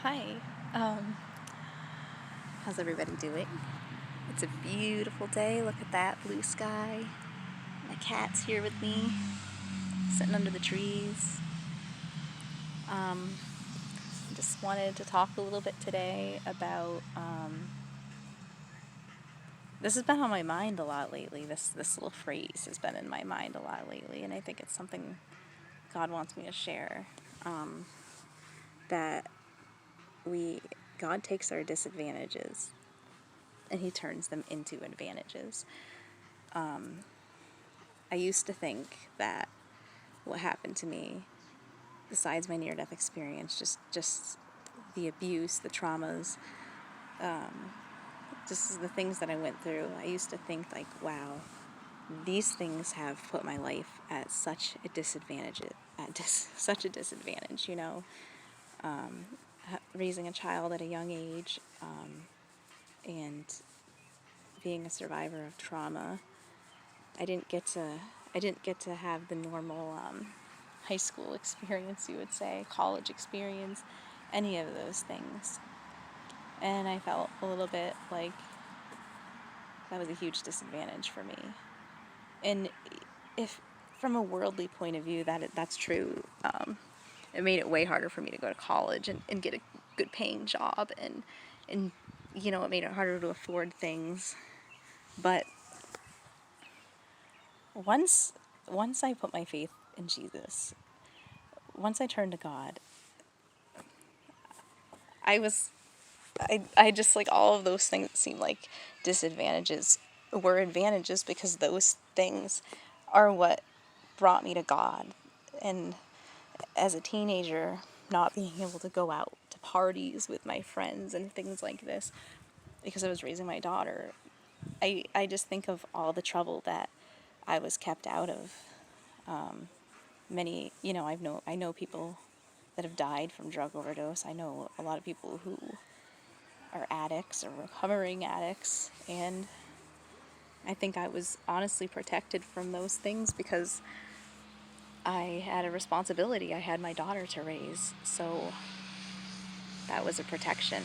Hi. Um, how's everybody doing? It's a beautiful day. Look at that blue sky. My cat's here with me, sitting under the trees. Um, just wanted to talk a little bit today about. This has been on my mind a lot lately. This little phrase has been in my mind a lot lately, and I think it's something God wants me to share. That we God takes our disadvantages and He turns them into advantages. I used to think that what happened to me, besides my near-death experience, just the abuse, the traumas, just the things that I went through, I used to think like, wow, these things have put my life at such a disadvantage, such a disadvantage, raising a child at a young age, and being a survivor of trauma. I didn't get to I didn't get to have the normal high school experience, you would say, college experience, any of those things. And I felt a little bit like that was a huge disadvantage for me. And if from a worldly point of view that's true, it made it way harder for me to go to college and get a good paying job, and it made it harder to afford things. But once once I put my faith in Jesus, once I turned to God, I was I just, like, all of those things that seem like disadvantages were advantages, because those things are what brought me to God. And as a teenager, not being able to go out to parties with my friends and things like this because I was raising my daughter, I just think of all the trouble that I was kept out of. I know people that have died from drug overdose. I know a lot of people who are addicts or recovering addicts, and I think I was honestly protected from those things because I had a responsibility. I had my daughter to raise, so that was a protection.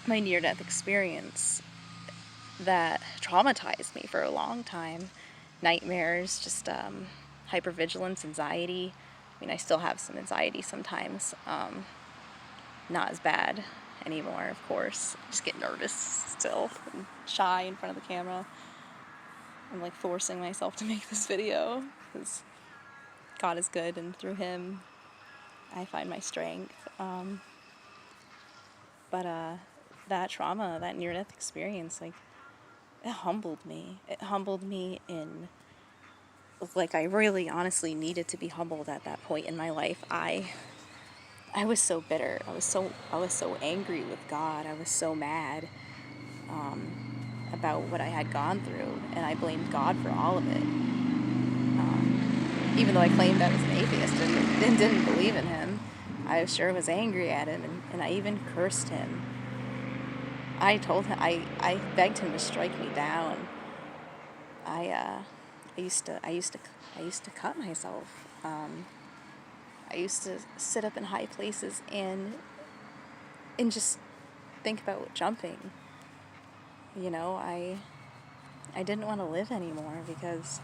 My near-death experience that traumatized me for a long time, nightmares, just hypervigilance, anxiety. I mean, I still have some anxiety sometimes. Not as bad anymore, of course. I just get nervous still and shy in front of the camera. I'm like forcing myself to make this video because God is good, and through Him I find my strength. But that trauma, that near-death experience, like, it humbled me. It humbled me in, like, I really honestly needed to be humbled at that point in my life. I was so bitter. I was so angry with God. I was so mad about what I had gone through, and I blamed God for all of it. Even though I claimed I was an atheist and didn't believe in Him, I sure was angry at Him, and I even cursed Him. I told Him, I begged Him to strike me down. I used to cut myself. I used to sit up in high places and just think about jumping. I didn't want to live anymore because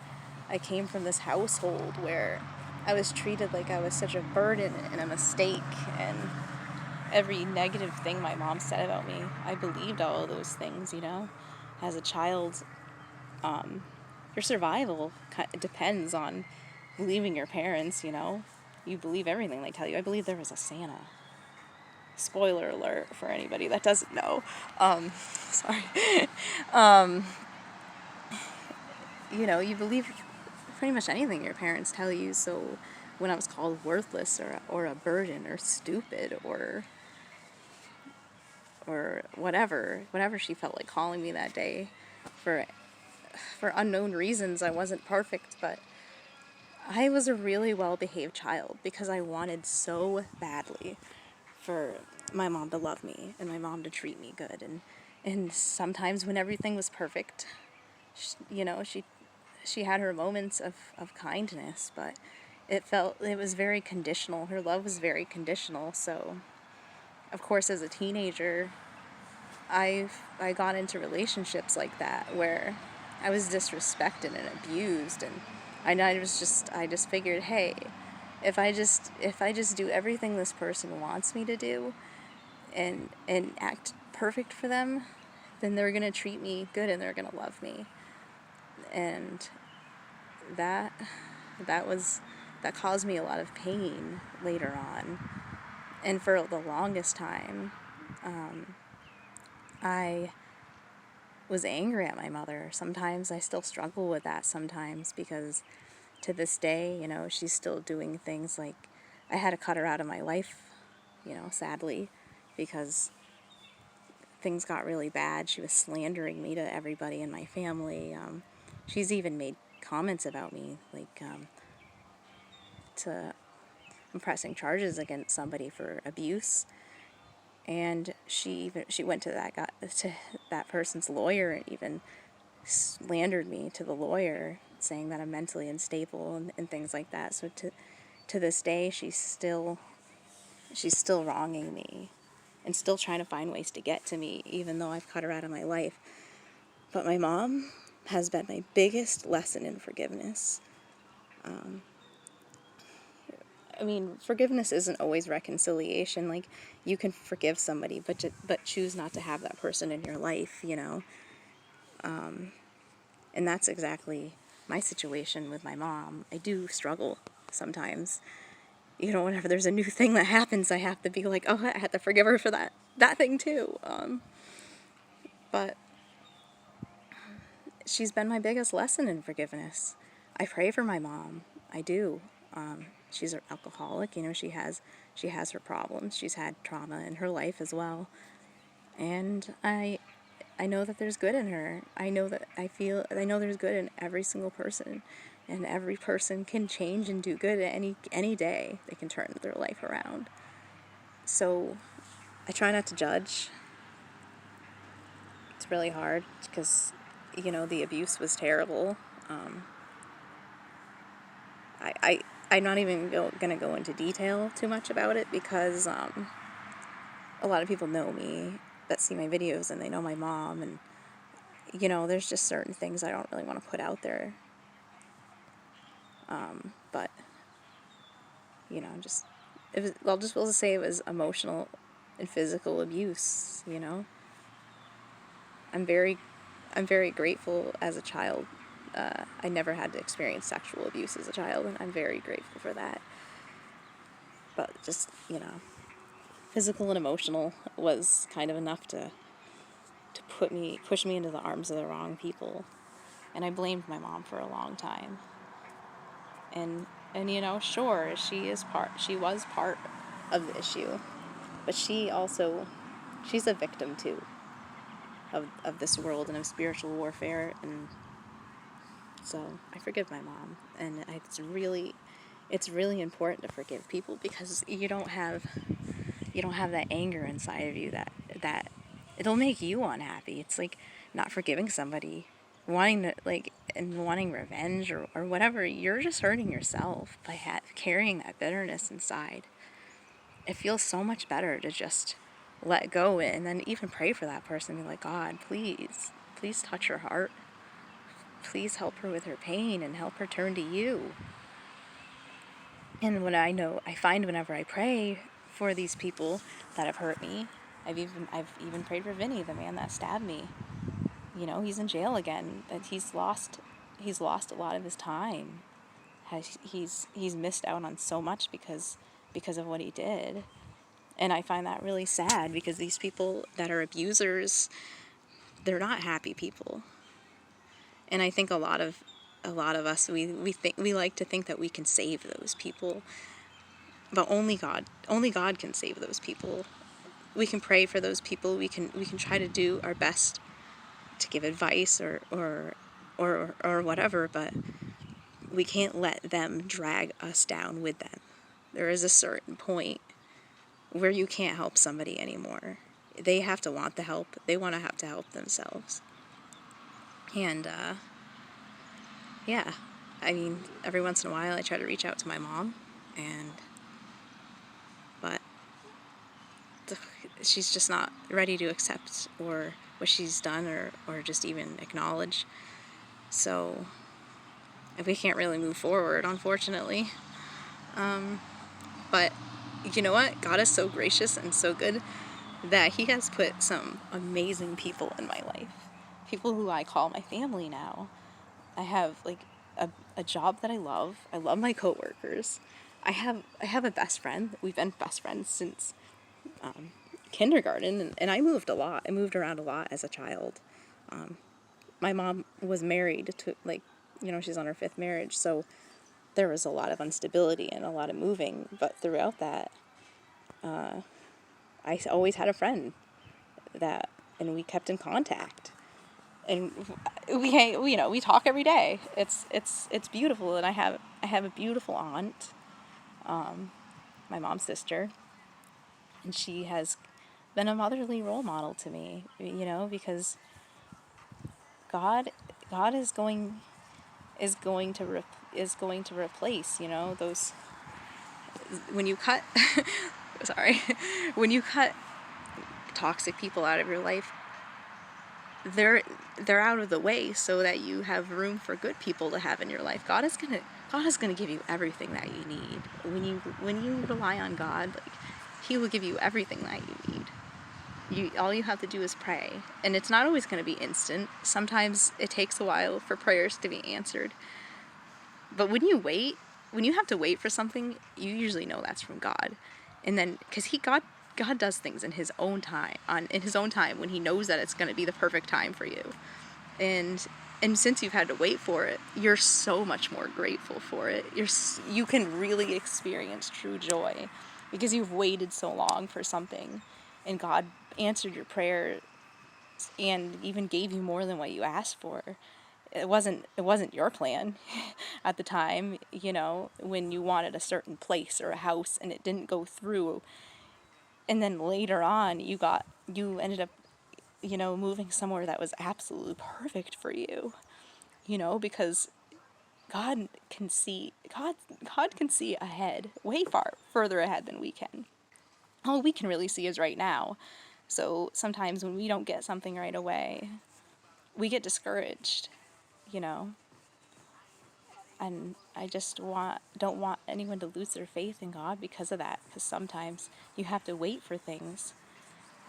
I came from this household where I was treated like I was such a burden and a mistake, and every negative thing my mom said about me, I believed all of those things. As a child, your survival depends on believing your parents. You believe everything they tell you. I believe there was a Santa. Spoiler alert for anybody that doesn't know. Sorry. You believe pretty much anything your parents tell you. So when I was called worthless or a burden or stupid or whatever she felt like calling me that day, for unknown reasons, I wasn't perfect, but I was a really well-behaved child because I wanted so badly for my mom to love me and my mom to treat me good, and sometimes when everything was perfect, she had her moments of kindness, but it was very conditional. Her love was very conditional. So, of course, as a teenager, I got into relationships like that where I was disrespected and abused, and I just figured, hey, if I just do everything this person wants me to do, and act perfect for them, then they're gonna treat me good and they're gonna love me. And that that caused me a lot of pain later on. And for the longest time, I was angry at my mother. Sometimes I still struggle with that sometimes, because to this day, she's still doing things like, I had to cut her out of my life, sadly, because things got really bad. She was slandering me to everybody in my family. She's even made comments about me, like, to I'm pressing charges against somebody for abuse. And she went to that person's lawyer and even slandered me to the lawyer, saying that I'm mentally unstable and things like that. So to this day, she's still wronging me and still trying to find ways to get to me, even though I've cut her out of my life. But my mom has been my biggest lesson in forgiveness. I mean, forgiveness isn't always reconciliation. Like, you can forgive somebody, but choose not to have that person in your life, And that's exactly my situation with my mom. I do struggle sometimes. Whenever there's a new thing that happens, I have to be like, oh, I have to forgive her for that thing too. But she's been my biggest lesson in forgiveness. I pray for my mom. I do. She's an alcoholic. She has her problems. She's had trauma in her life as well. And I know that there's good in her. I know there's good in every single person, and every person can change and do good at any day. They can turn their life around. So I try not to judge. It's really hard because, the abuse was terrible. I'm not even going to go into detail too much about it, because a lot of people know me that see my videos, and they know my mom, and there's just certain things I don't really want to put out there. But I'll just say it was emotional and physical abuse. I'm very grateful as a child. I never had to experience sexual abuse as a child, and I'm very grateful for that. But just, physical and emotional was kind of enough to push me into the arms of the wrong people. And I blamed my mom for a long time. And sure, she was part of the issue, but she's a victim too of this world and of spiritual warfare. And so I forgive my mom, and it's really important to forgive people, because you don't have that anger inside of you that it'll make you unhappy. It's like not forgiving somebody, wanting revenge or whatever. You're just hurting yourself by carrying that bitterness inside. It feels so much better to just let go, and then even pray for that person. Be like, God, please touch her heart. Please help her with her pain and help her turn to you. And I find whenever I pray for these people that have hurt me, I've even prayed for Vinny, the man that stabbed me. He's in jail again. That he's lost a lot of his time. He's missed out on so much because of what he did. And I find that really sad, because these people that are abusers, they're not happy people. And I think a lot of us, we like to think that we can save those people, but only God can save those people. We can pray for those people. We can try to do our best to give advice or whatever, but we can't let them drag us down with them. There is a certain point where you can't help somebody anymore. They have to want the help. They want to have to help themselves. And yeah, I mean, every once in a while I try to reach out to my mom, but she's just not ready to accept or what she's done or just even acknowledge. So we can't really move forward, unfortunately. But you know what? God is so gracious and so good that He has put some amazing people in my life. People who I call my family now. I have like a job that I love. I love my coworkers. I have a best friend. We've been best friends since kindergarten, and I moved a lot. I moved around a lot as a child. My mom was married to, like, she's on her 5th marriage, so there was a lot of instability and a lot of moving. But throughout that, I always had a friend and we kept in contact. And we talk every day. It's beautiful, and I have a beautiful aunt, my mom's sister, and she has been a motherly role model to me, because God God is going to replace, those, when you cut sorry, when you cut toxic people out of your life, they're out of the way so that you have room for good people to have in your life. God is gonna give you everything that you need. When you rely on God, like, He will give you everything that you need. All you have to do is pray, and it's not always going to be instant. Sometimes it takes a while for prayers to be answered. But when you have to wait for something, you usually know that's from God. And then, because God does things in His own time, when He knows that it's going to be the perfect time for you. And since you've had to wait for it, you're so much more grateful for it. You can really experience true joy because you've waited so long for something, and God answered your prayer and even gave you more than what you asked for. It wasn't your plan at the time, when you wanted a certain place or a house and it didn't go through. And then later on, you ended up, moving somewhere that was absolutely perfect for you, because God can see ahead, way further ahead than we can. All we can really see is right now. So sometimes when we don't get something right away, we get discouraged, and I just don't want anyone to lose their faith in God because of that, because sometimes you have to wait for things,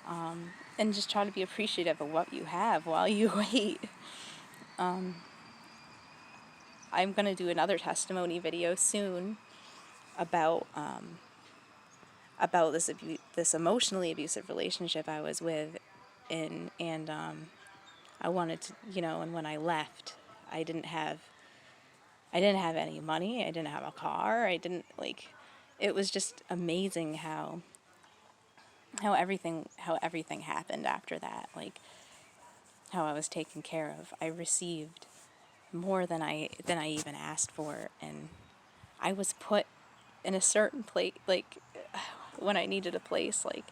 and just try to be appreciative of what you have while you wait. I'm going to do another testimony video soon about this emotionally abusive relationship I was with, and I wanted to, and when I left, I didn't have any money. I didn't have a car. It was just amazing how everything happened after that. Like, how I was taken care of. I received more than I even asked for, and I was put in a certain place, like, when I needed a place. Like,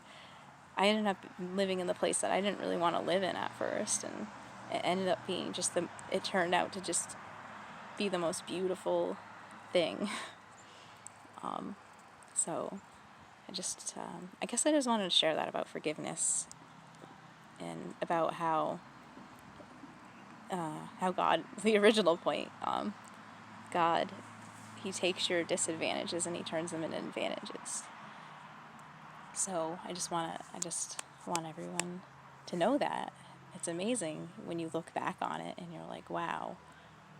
I ended up living in the place that I didn't really want to live in at first, and it ended up being it turned out to just be the most beautiful thing. So I guess I just wanted to share that about forgiveness, and about how God, the original point, God, He takes your disadvantages and He turns them into advantages. So I just want everyone to know that it's amazing when you look back on it and you're like, wow,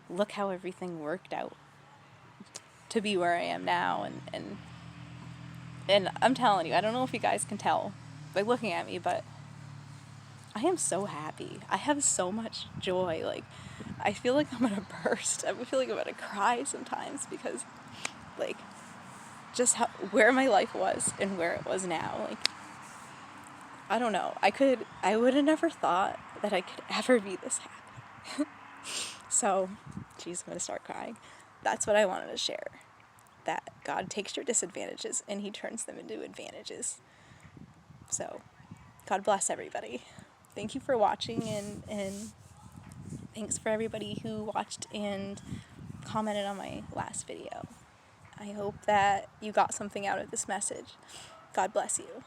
look how everything worked out to be where I am now. And I'm telling you, I don't know if you guys can tell by looking at me, but I am so happy. I have so much joy. Like, I feel like I'm gonna burst. I feel like I'm gonna cry sometimes, because, like, just where my life was and where it was now. Like, I don't know. I would have never thought that I could ever be this happy. So, geez, I'm gonna start crying. That's what I wanted to share. That God takes your disadvantages and He turns them into advantages. So, God bless everybody. Thank you for watching, and thanks for everybody who watched and commented on my last video. I hope that you got something out of this message. God bless you.